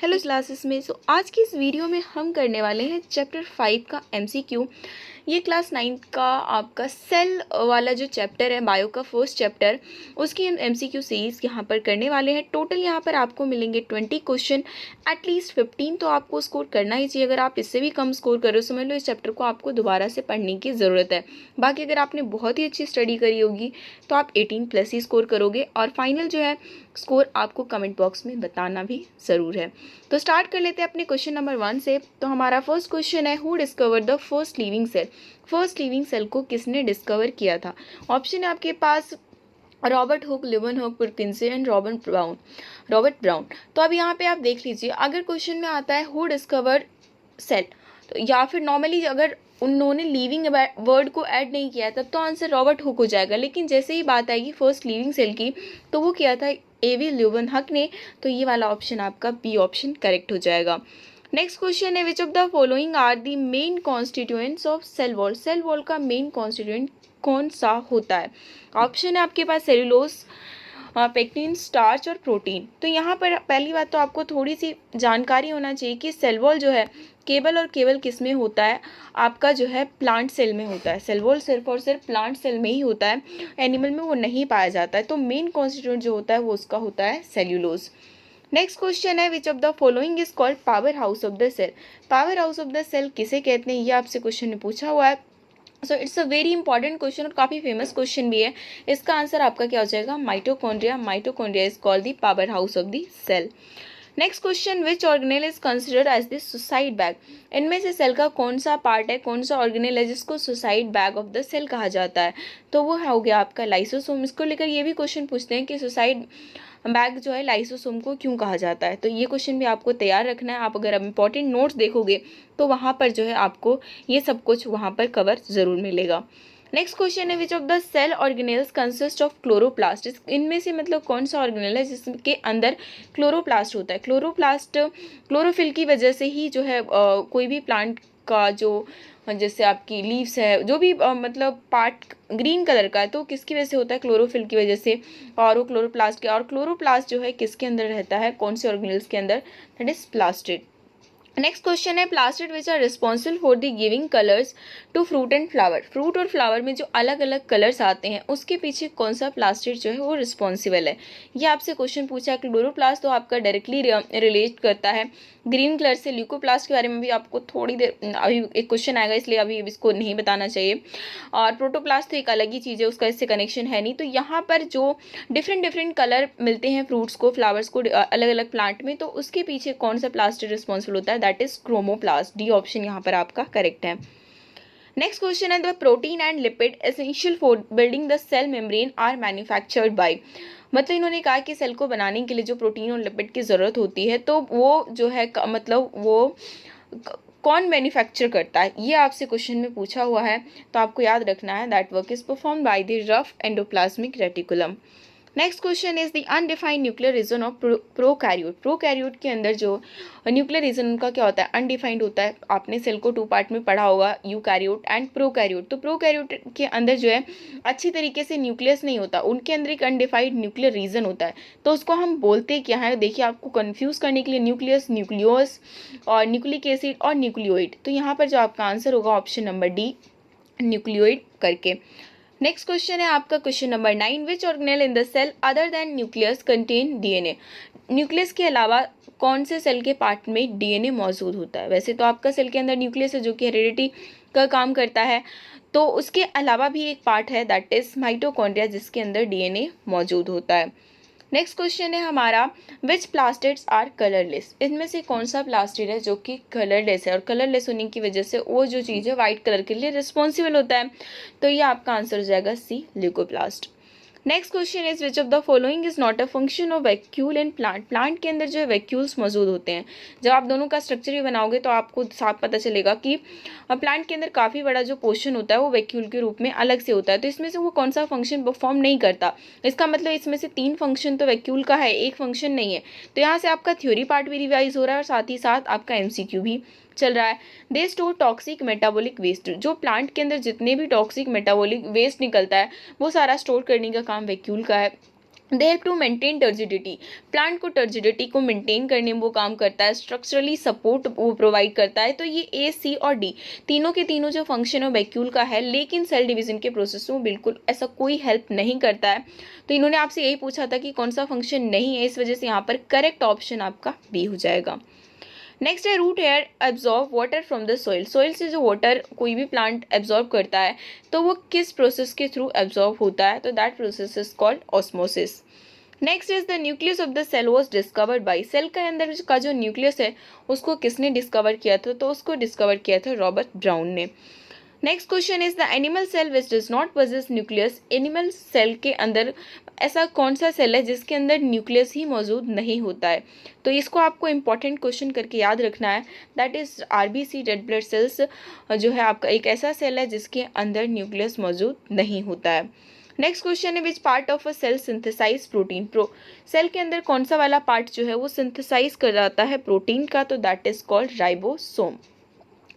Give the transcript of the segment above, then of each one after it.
Hello classes में। आज की इस वीडियो में हम करने वाले हैं चैप्टर 5 का एमसीक्यू। ये क्लास 9 का आपका सेल वाला जो चैप्टर है, बायो का फर्स्ट चैप्टर, उसकी हम एमसीक्यू सीरीज़ यहाँ पर करने वाले हैं। टोटल यहाँ पर आपको मिलेंगे 20 क्वेश्चन, एटलीस्ट 15 तो आपको स्कोर करना ही चाहिए। अगर आप इससे भी कम स्कोर करो समझ लो इस चैप्टर को आपको दोबारा से पढ़ने की ज़रूरत है। बाकी अगर आपने बहुत ही अच्छी स्टडी करी होगी तो आप 18+ ही स्कोर करोगे और फाइनल जो है स्कोर आपको कमेंट बॉक्स में बताना भी ज़रूर है। तो स्टार्ट कर लेते हैं अपने क्वेश्चन नंबर 1 से। तो हमारा फर्स्ट क्वेश्चन है, who discover the first living cell. First living cell को किसने डिस्कवर किया था? ऑप्शन है आपके पास Robert Hooke, Leeuwenhoek, Parkinson and Robert Brown. तो अब यहाँ पे आप देख लीजिए, अगर क्वेश्चन में आता है हु डिस्कवर सेल, तो या फिर नॉर्मली अगर उन्होंने लिविंग वर्ड को ऐड नहीं किया तब तो आंसर रॉबर्ट हुक हो जाएगा। लेकिन जैसे ही बात आएगी फर्स्ट लिविंग सेल की तो वो किया था एवी ल्यूवन हक ने। तो ये वाला ऑप्शन आपका बी ऑप्शन करेक्ट हो जाएगा। नेक्स्ट क्वेश्चन है, which of the following are the main constituents of cell wall. Cell wall का मेन कॉन्स्टिट्यूएंट कौन सा होता है? ऑप्शन है आपके पास सेलुलोज, पेक्टिन, स्टार्च और प्रोटीन। तो यहाँ पर पहली बात तो आपको थोड़ी सी जानकारी होना चाहिए कि सेल वॉल जो है केवल किस में होता है, आपका जो है प्लांट सेल में होता है। सेल वॉल सिर्फ और सिर्फ प्लांट सेल में ही होता है, एनिमल में वो नहीं पाया जाता है। तो मेन कॉन्स्टिट्यूएंट जो होता है वो उसका होता है सेल्यूलोज। नेक्स्ट क्वेश्चन है, which of the following is called power house of the cell. Power house of the cell किसे कहते हैं, ये आपसे क्वेश्चन में पूछा हुआ है। So it's a very important question और काफ़ी फेमस क्वेश्चन भी है। इसका आंसर आपका क्या हो जाएगा? Mitochondria. Mitochondria is called the power house of the cell. Next question, which organelle is considered as the suicide bag. इनमें से सेल का कौन सा पार्ट है, कौन सा ऑर्गेनेल है जिसको suicide bag of the cell कहा जाता है? तो वो हो गया आपका लाइसोसोम। इसको लेकर ये भी क्वेश्चन पूछते हैं कि सुसाइड बैग जो है लाइसोसोम को क्यों कहा जाता है। तो ये क्वेश्चन भी आपको तैयार रखना है। आप अगर इंपॉर्टेंट नोट्स देखोगे तो वहाँ पर जो है आपको ये सब कुछ वहाँ पर कवर ज़रूर मिलेगा। नेक्स्ट क्वेश्चन है, which of the cell organelles consist of chloroplast. इनमें से मतलब कौन सा ऑर्गेनेल है जिसके अंदर क्लोरोप्लास्ट होता है? क्लोरोप्लास्ट क्लोरोफिल की वजह से ही जो है कोई भी प्लांट का जो जैसे आपकी लीव्स है जो भी मतलब पार्ट ग्रीन कलर का है तो किसकी वजह से होता है? क्लोरोफिल की वजह से। और वो क्लोरोप्लास्ट के, और क्लोरोप्लास्ट जो है किसके अंदर रहता है, कौन से ऑर्गेनेल्स के अंदर? That is plastid. Next question है, plastid which are responsible for the giving colours to fruit and flower. Fruit और फ्लावर में जो अलग अलग कलर्स आते हैं उसके पीछे कौन सा प्लास्टिड जो है वो रिस्पॉन्सिबल है? ये आपसे क्वेश्चन पूछा है। क्लोरोप्लास्ट तो आपका डायरेक्टली रिलेट करता है ग्रीन कलर से। ल्यूकोप्लास्ट के बारे में भी आपको थोड़ी देर अभी एक क्वेश्चन आएगा इसलिए अभी इसको नहीं बताना चाहिए। और प्रोटोप्लास्ट तो एक अलग ही चीज़ है, उसका इससे कनेक्शन है नहीं। तो यहाँ पर जो डिफरेंट कलर मिलते हैं फ्रूट्स को, फ्लावर्स को अलग अलग प्लांट में, तो उसके पीछे कौन सा प्लास्टिड रिस्पॉन्सिबल होता है? That is chromoplast. D option यहाँ पर आपका करेक्ट है। नेक्स्ट क्वेश्चन है, the protein and lipid essential for building the cell membrane are manufactured by. मतलब इन्होंने कहा कि सेल को बनाने के लिए जो प्रोटीन और लिपिड की ज़रूरत होती है तो वो जो है मतलब वो कौन मैन्युफैक्चर करता है, ये आपसे क्वेश्चन में पूछा हुआ है। तो आपको याद रखना है that work is perform by the rough endoplasmic reticulum. Next question is the undefined nuclear region of prokaryote. Prokaryote के अंदर जो न्यूक्लियर रीजन उनका क्या होता है? अनडिफाइंड होता है। आपने सेल को 2 पार्ट में पढ़ा होगा, यूकैरियोट एंड प्रोकैरियोट। तो प्रोकैरियोट के अंदर जो है अच्छी तरीके से न्यूक्लियस नहीं होता, उनके अंदर एक अनडिफाइंड न्यूक्लियर रीजन होता है। तो उसको हम बोलते क्या है? देखिए आपको कन्फ्यूज़ करने के लिए न्यूक्लियस, न्यूक्लियोस और न्यूक्लिक एसिड और न्यूक्लियोइड। तो यहाँ पर जो आपका आंसर होगा ऑप्शन नंबर डी, न्यूक्लियोइड करके। नेक्स्ट क्वेश्चन है आपका question number 9, which organelle in the cell other than nucleus contain DNA. Nucleus के अलावा कौन से सेल के पार्ट में डीएनए मौजूद होता है? वैसे तो आपका सेल के अंदर न्यूक्लियस है जो कि हेरिडिटी का काम करता है, तो उसके अलावा भी एक पार्ट है दैट इज माइटोकॉन्ड्रिया जिसके अंदर डीएनए मौजूद होता है। नेक्स्ट क्वेश्चन है हमारा, विच प्लास्टिड्स आर कलरलेस। इनमें से कौन सा प्लास्टिड है जो कि कलरलेस है और कलरलेस होने की वजह से वो जो चीज़ है वाइट कलर के लिए रिस्पॉन्सिबल होता है? तो ये आपका आंसर हो जाएगा C, leucoplast. Next question is, which of the following is not a function of vacuole in plant. Plant के अंदर जो है वैक्यूल्स मौजूद होते हैं। जब आप दोनों का स्ट्रक्चर भी बनाओगे तो आपको साफ पता चलेगा कि प्लांट के अंदर काफ़ी बड़ा जो पोर्शन होता है वो वैक्यूल के रूप में अलग से होता है। तो इसमें से वो कौन सा फंक्शन परफॉर्म नहीं करता? इसका मतलब इसमें से 3 फंक्शन तो वैक्यूल का है, एक फंक्शन नहीं है। तो यहाँ से आपका थ्योरी पार्ट भी रिवाइज हो रहा है और साथ ही साथ आपका एमसीक्यू भी चल रहा है। They store toxic metabolic waste. जो प्लांट के अंदर जितने भी टॉक्सिक मेटाबॉलिक वेस्ट निकलता है वो सारा स्टोर करने का काम वैक्यूल का है। They help to maintain turgidity, plant को टर्जिडिटी को मेंटेन करने में वो काम करता है, स्ट्रक्चरली सपोर्ट वो प्रोवाइड करता है। तो ये ए, सी और डी तीनों के तीनों जो फंक्शन है वैक्यूल का है, लेकिन सेल डिवीजन के प्रोसेस में बिल्कुल ऐसा कोई हेल्प नहीं करता है। तो इन्होंने आपसे यही पूछा था कि कौन सा फंक्शन नहीं है, इस वजह से यहाँ पर करेक्ट ऑप्शन आपका बी हो जाएगा। नेक्स्ट है root hair absorb water from the soil, soil से जो वाटर कोई भी प्लांट एब्जॉर्ब करता है तो वो किस प्रोसेस के थ्रू एब्जॉर्ब होता है, तो that process is called osmosis. Next is the nucleus of the cell was discovered by, cell के अंदर का जो न्यूक्लियस है उसको किसने डिस्कवर किया था, तो उसको डिस्कवर किया था रॉबर्ट ब्राउन ने। Next question is the animal cell which does not possess nucleus, animal cell के अंदर ऐसा कौन सा सेल है जिसके अंदर न्यूक्लियस ही मौजूद नहीं होता है, तो इसको आपको इंपॉर्टेंट क्वेश्चन करके याद रखना है। That is RBC, red blood cells जो है आपका एक ऐसा सेल है जिसके अंदर न्यूक्लियस मौजूद नहीं होता है। नेक्स्ट क्वेश्चन है which part of a cell synthesize protein, cell के अंदर कौन सा वाला पार्ट जो है वो सिंथेसाइज कर जाता है प्रोटीन का, तो दैट इज कॉल्ड राइबोसोम।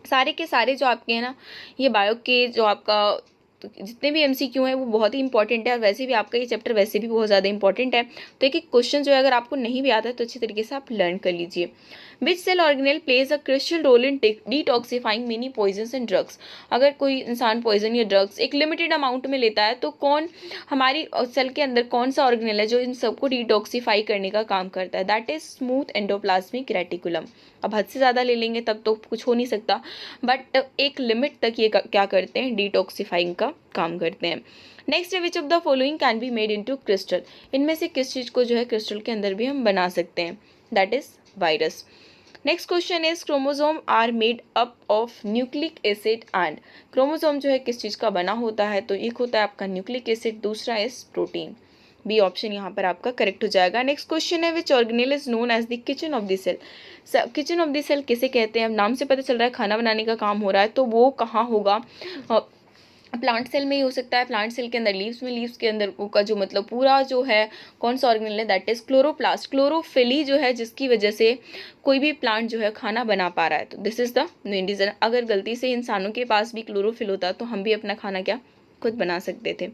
सारे के सारे जो आपके हैं ना ये बायो के जो आपका जितने भी एमसीक्यू हैं वो बहुत ही इंपॉर्टेंट है, और वैसे भी आपका ये चैप्टर वैसे भी बहुत ज़्यादा इंपॉर्टेंट है। तो एक एक क्वेश्चन जो है अगर आपको नहीं भी आता है तो अच्छी तरीके से आप लर्न कर लीजिए। Which cell organelle plays a crucial role in detoxifying many poisons and drugs, अगर कोई इंसान पॉइजन या ड्रग्स एक लिमिटेड अमाउंट में लेता है तो कौन हमारी सेल के अंदर कौन सा ऑर्गेनेल है जो इन सबको डिटॉक्सिफाई करने का काम करता है, that is smooth endoplasmic reticulum. अब हद से ज़्यादा ले लेंगे तब तो कुछ हो नहीं सकता, बट एक लिमिट तक ये क्या करते हैं, डिटॉक्सिफाइंग का काम करते हैं। नेक्स्ट है which of the following can be made into crystal, इनमें से किस चीज़ को जो है क्रिस्टल के अंदर भी हम बना सकते हैं, that is virus. Next question is chromosome are made up of nucleic acid and, chromosome जो है किस चीज़ का बना होता है, तो एक होता है आपका न्यूक्लिक एसिड, दूसरा इज प्रोटीन। बी ऑप्शन यहाँ पर आपका करेक्ट हो जाएगा। नेक्स्ट क्वेश्चन है which organelle is known as the kitchen of the cell, kitchen of the cell किसे कहते हैं, अब नाम से पता चल रहा है खाना बनाने का काम हो रहा है, तो वो कहाँ होगा, प्लांट सेल में ही हो सकता है, प्लांट सेल के अंदर लीव्स में, लीव्स के अंदर का जो मतलब पूरा जो है कौन सा ऑर्गेनेल है, दैट इज क्लोरोप्लास्ट, क्लोरोफिली जो है जिसकी वजह से कोई भी प्लांट जो है खाना बना पा रहा है, तो this is the main reason. अगर गलती से इंसानों के पास भी क्लोरोफिल होता तो हम भी अपना खाना क्या खुद बना सकते थे।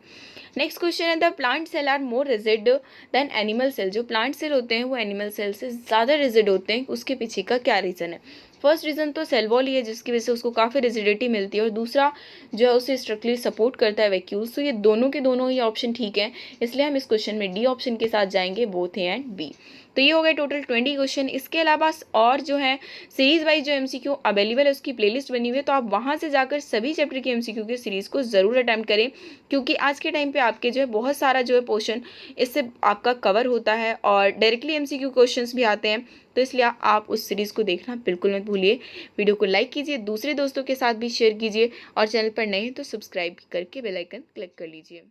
नेक्स्ट क्वेश्चन है the plant cell are more rigid than animal cell, जो प्लांट सेल होते हैं वो एनिमल सेल से ज़्यादा रिजिड होते हैं, उसके पीछे का क्या रीज़न है। फर्स्ट रीज़न तो सेल वॉल ही है जिसकी वजह से उसको काफ़ी रिजिडिटी मिलती है, और दूसरा जो है उसे स्ट्रक्चरली सपोर्ट करता है वैक्यूल्स। तो ये दोनों के दोनों ही ऑप्शन ठीक है, इसलिए हम इस क्वेश्चन में डी ऑप्शन के साथ जाएंगे, बोथ ए एंड बी। तो ये हो गए टोटल 20 क्वेश्चन। इसके अलावा और जो है सीरीज वाइज जो एमसीक्यू अवेलेबल है उसकी प्लेलिस्ट बनी हुई है, तो आप वहाँ से जाकर सभी चैप्टर के एमसीक्यू की सीरीज़ को ज़रूर अटैम्प्ट करें, क्योंकि आज के टाइम पे आपके जो है बहुत सारा जो है पोर्शन इससे आपका कवर होता है और डायरेक्टली एमसीक्यू क्वेश्चंस भी आते हैं, तो इसलिए आप उस सीरीज़ को देखना बिल्कुल मत भूलिए। वीडियो को लाइक कीजिए, दूसरे दोस्तों के साथ भी शेयर कीजिए, और चैनल पर नए हैं तो सब्सक्राइब करके बेल आइकन क्लिक कर लीजिए।